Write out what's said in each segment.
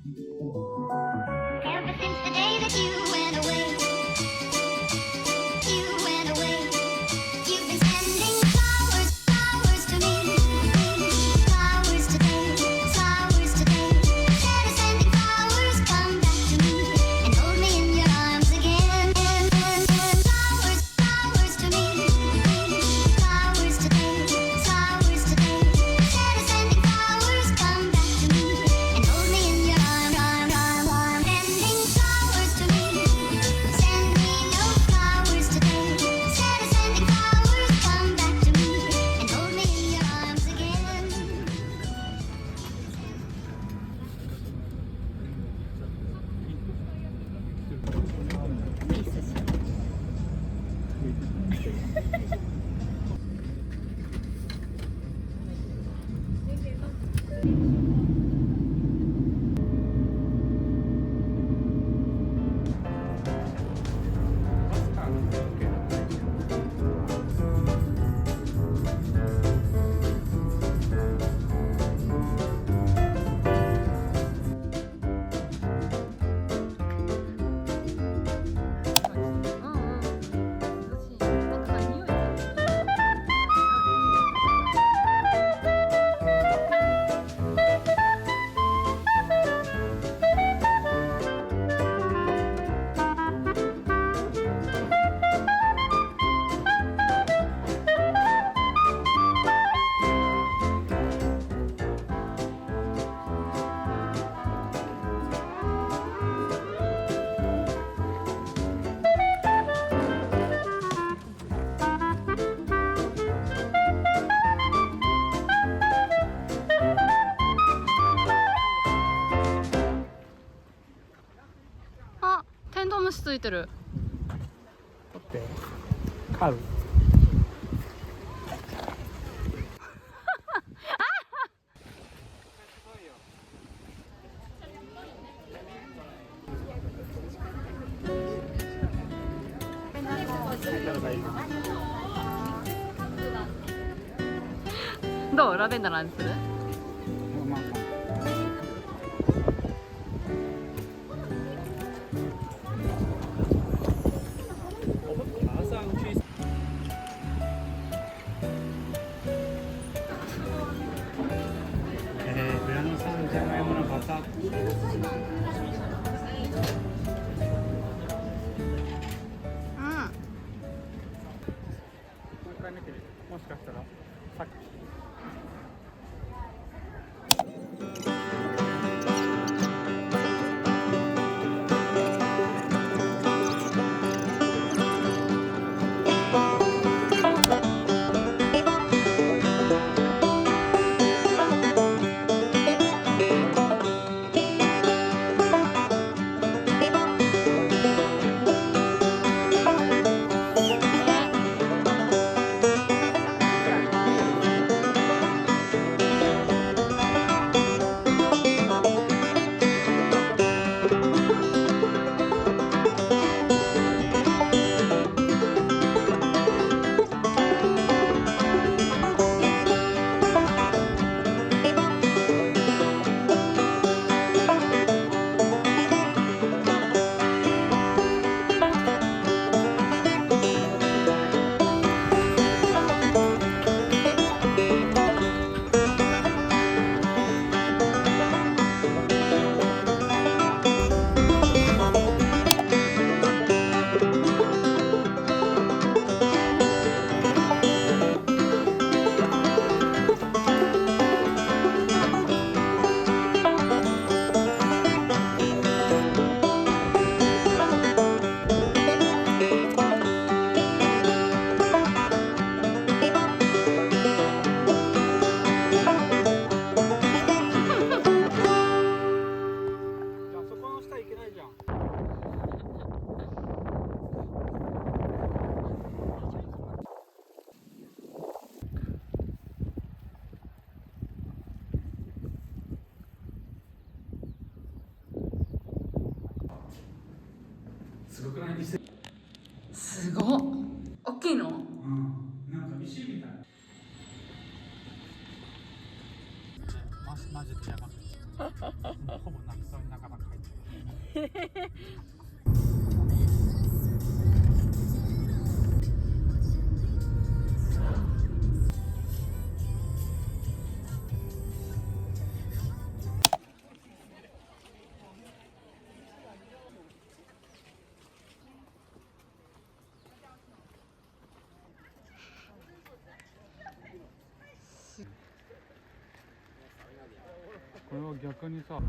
Ever since the day that you went away, you went away. You've been sending flowers, flowers to me, flowers today, flowers today. Instead of sending flowers, come back to me and hold me in your arms again. Flowers, flowers to me, flowers today, flowers today. Instead of sending flowers, come back to me and hold me in your arms. Sending flowers to me, send me no flowers today. Instead of sending flowers, come back to me and hold me in your arms again. あ、テントウムシついてる。取って飼う。どう？ラベンダーの味する？ブラノさんじゃがいものバター。もしかしたらさっきすごくない？すごっ。大きいの？うん、なんか石みたい。マジでやばくてほぼなくされなかった。逆にさ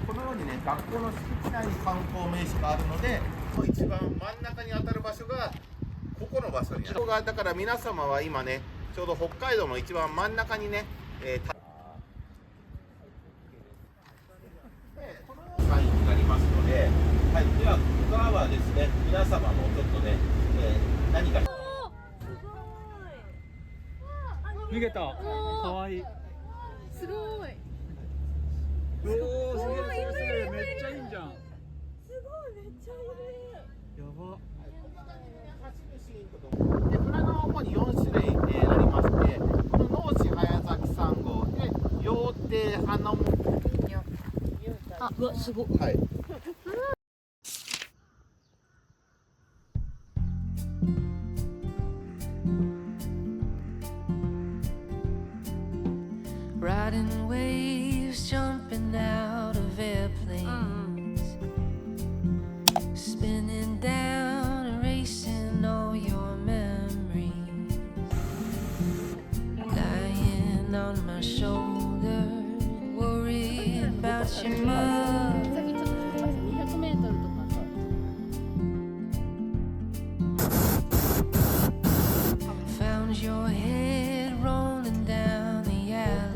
このようにね、学校の敷地内に観光名所があるので、一番真ん中に当たる場所がここの場所になる。だから皆様は今ね、ちょうど北海道の一番真ん中にね、このようなサインになりますので、はい、ではここからはですね、皆様もちょっとね、何か逃げた。かわいい。すごい。おお、すげえ、すげえ、めっちゃいいんじゃん。すごい、めっちゃいる。やば。で、船の方に4種類、ありまして、この農師早咲き3号で、羊蹄花も。あ、うわ、すごい。はい。Riding waves, jumping out of airplanes, spinning down, erasing all your memories, lying on my shoulder, worried about your mother. さっきちょっと見ました。200メートルとか。Found your head rolling down the alley.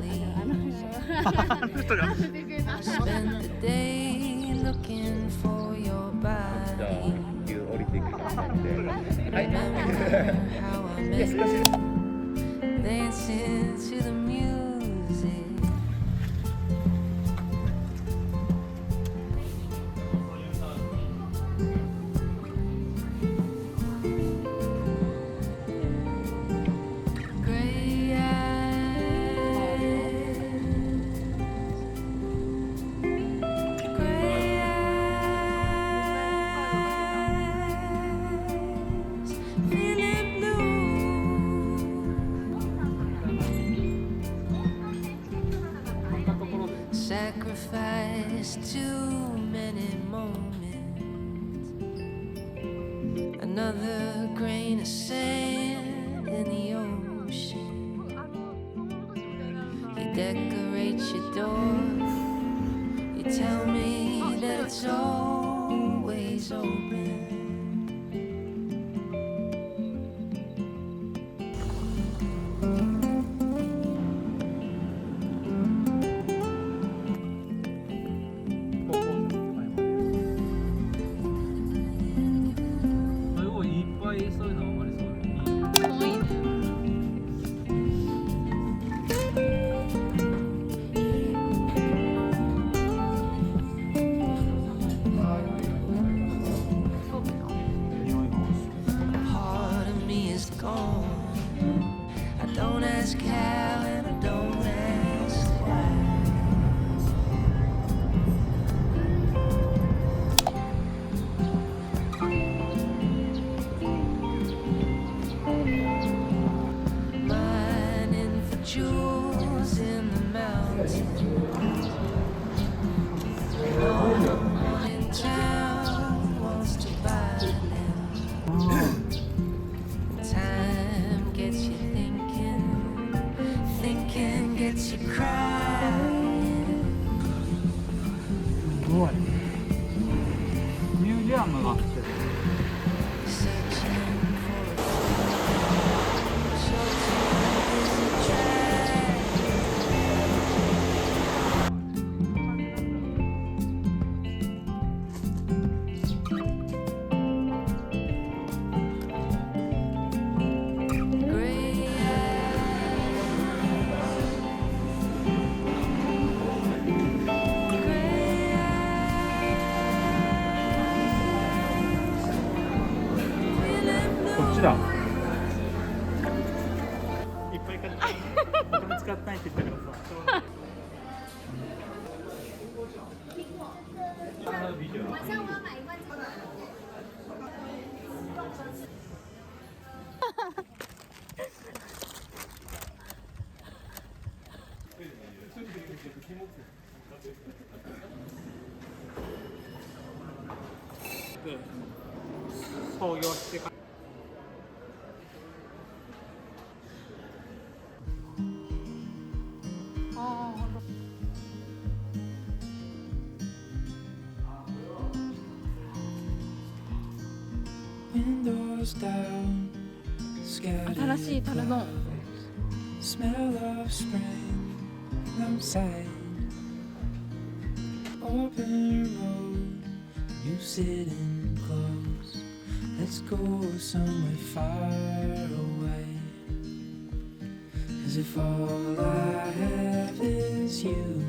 Spent the day looking for your body. Remember how I met you, dancing to the music. Gray eyes, gray eyes, feeling blue. Sacrificed too many moments. Another grain of sand in the ocean. You decorate your door. You tell me that it's always open. Part of me is gone. I don't ask how and I don't ask why. Mining for jewels in the mountains. No one in town wants to buy them. Time gets you thinking, thinking gets you crying. すごい。ミュージアムがあって。 Searching for a clue. So deep is the track. Gray eyes, gray eyes. こっちだ。いっぱい買って。お金使ったいって言ったからさ。創業してから Windows down, scattered 新しい樽の smell of spring outside. Open road, you sitting close. Let's go somewhere far away. Cause if all I have is you,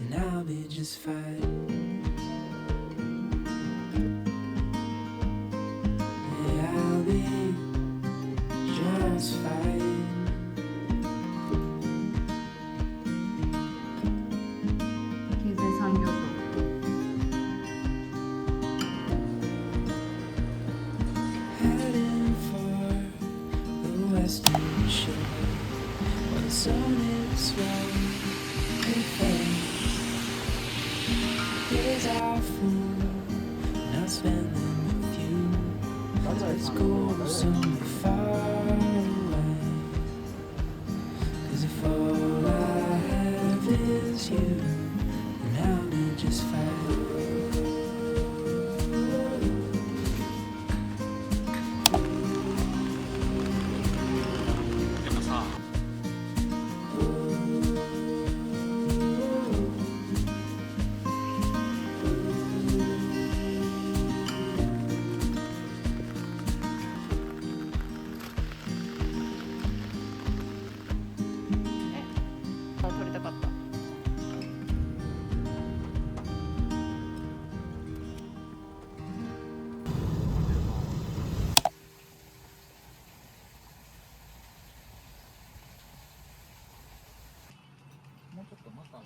then I'll be just fine. Yeah, I'll be just fine. Heading for the western shore. When the sun is right, we fade. Days are full, and I'll spend them with you. Let's go somewhere far away. 'Cause if all I have is you, then I'll be just fine.撮りたかった。もうちょっとまた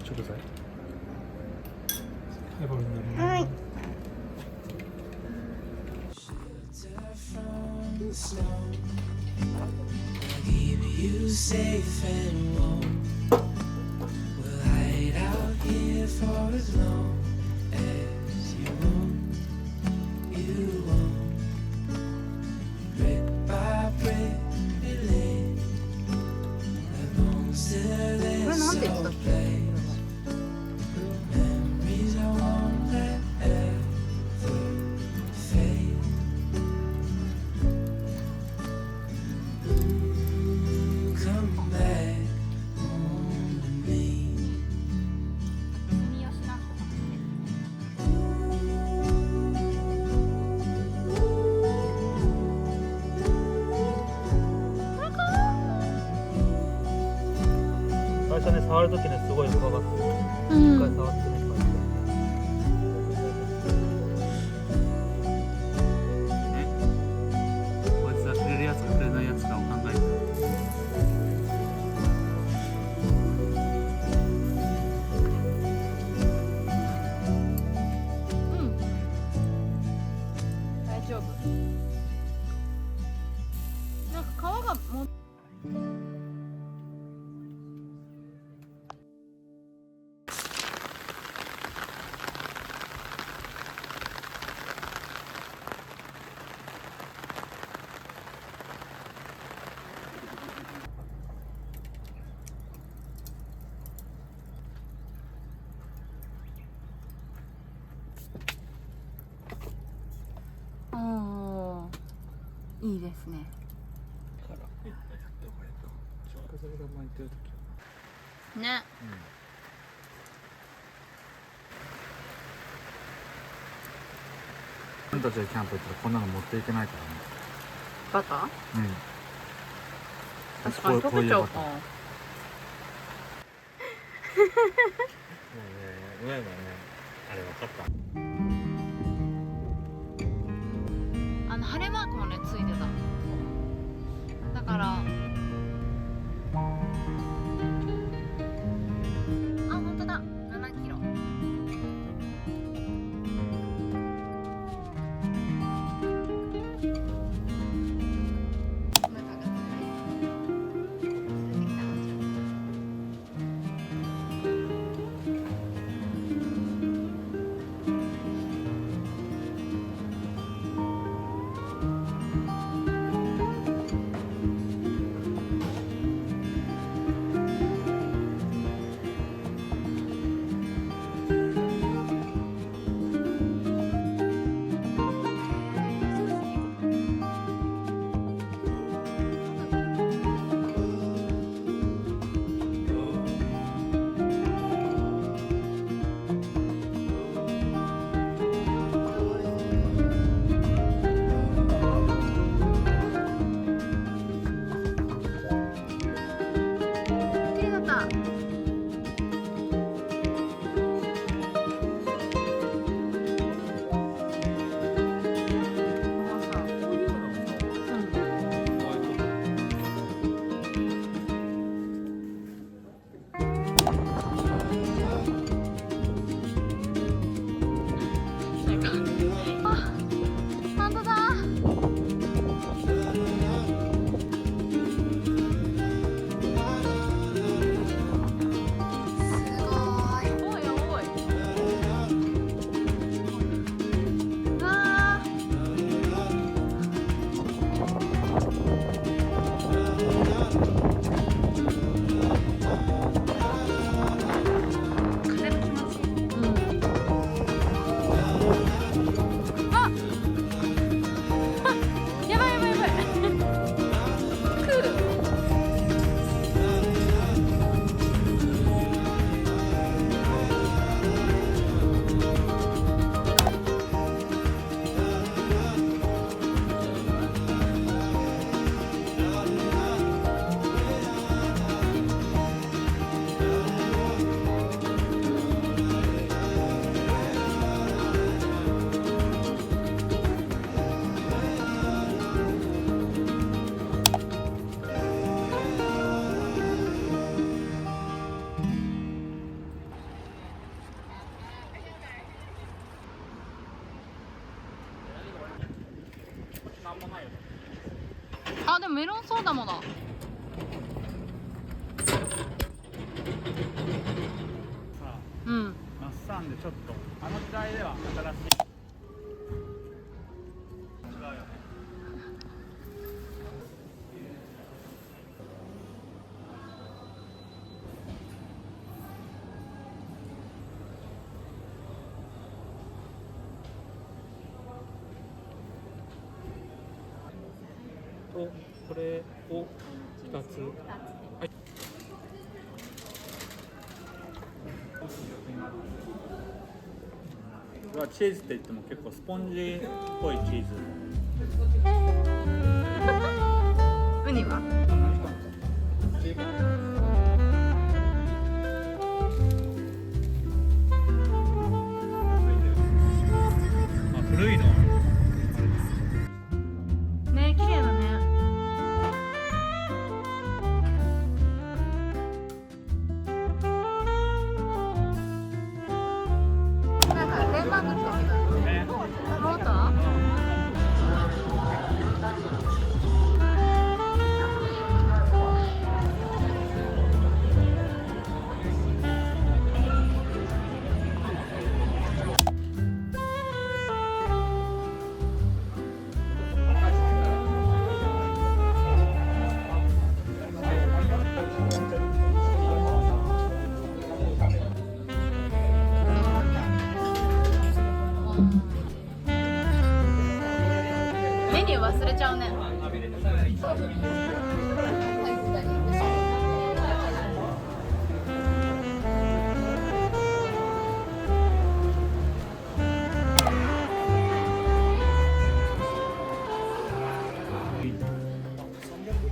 食材ハイボールになります。はい。 Shelter from the snow. I'll keep you safe and warm. We'll hide out here for as long as you want. You want. Brick by brick, we live. The bones to this old place. Memories I won't let ever fade. Come back home to me. 最初ね触るときねすごい怖かった。うん一回触ってね。こいつはくれるやつかくれないやつかを考えて。うん。大丈夫。なんか皮がもう。ですね。からどこへと風が巻いてる時ね。自分たちでキャンプ行ったらこんなの持っていけないからね。バター？うん確かに溶けちゃうか。親がねあれ分かった晴れマークもねついてた。だから本当だ、7キロ。綺麗だった。本当だ。すごい。おいおい。うわ風が気持ちいい。やばいやばいやばい。クール。あ、でもメロンソーダもだ。うん。マッサンでちょっとあの時代では新しい違うよね。とこれを2つ。はい。これはチーズって言っても結構スポンジっぽいチーズ。ウニは？あ、古いの。ね、綺麗だね。なんかデンマークって言ってた。ね。思った？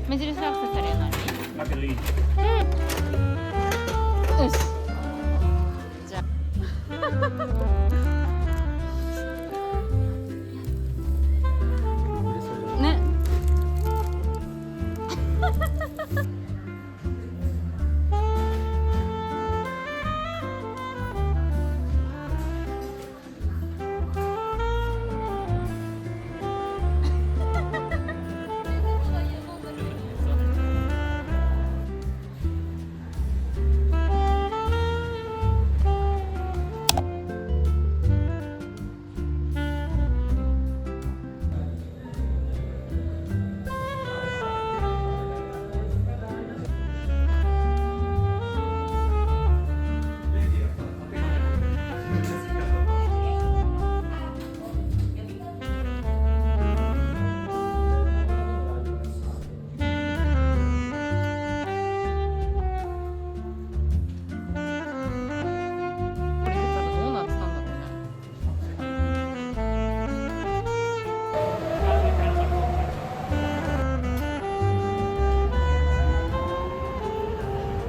目印アクセサリーは何？だけどいい。よし。じゃあ。ね。これ出たらどうなってたんだろうね。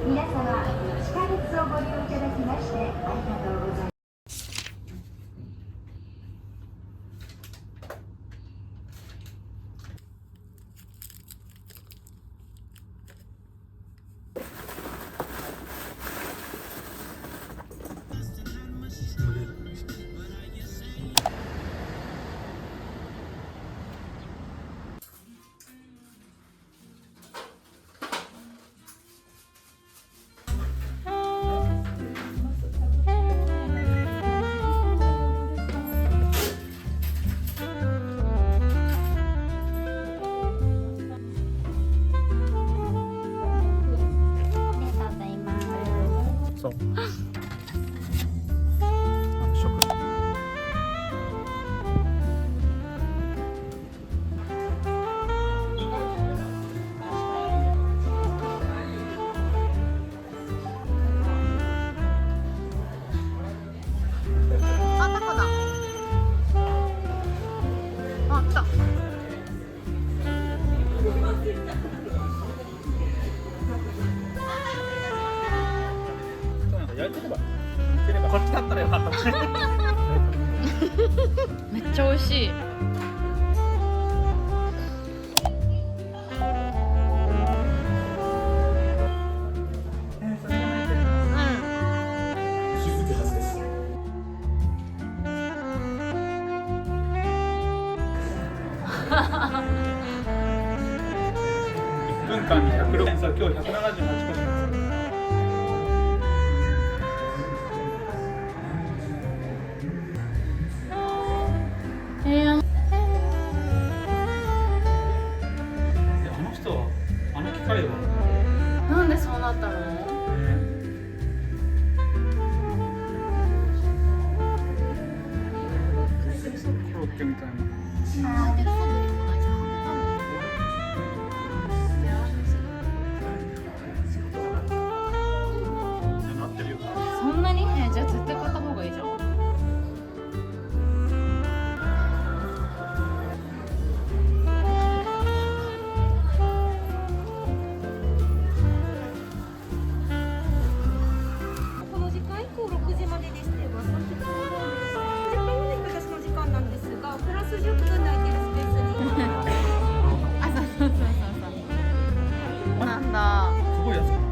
皆様、地下鉄をご利用いただきましてありがとうございます。そう。食。あ、タコだ。あ、来た。焼いてれば。こっちだったらよかった。めっちゃ美味しい。1分間に106さ、今日178個します。あの人は、あの機械は。なんでそうなったの？コロッケみたいな。なってるよ。そんなに？じゃあ絶対買った方がいいじゃん。この時間以降6時まででしては30分ほど10分ぐらい私の時間なんですが、プラス10分空いてるスペースにあ、そうそうそうそうそう。なんだ。すごい安く。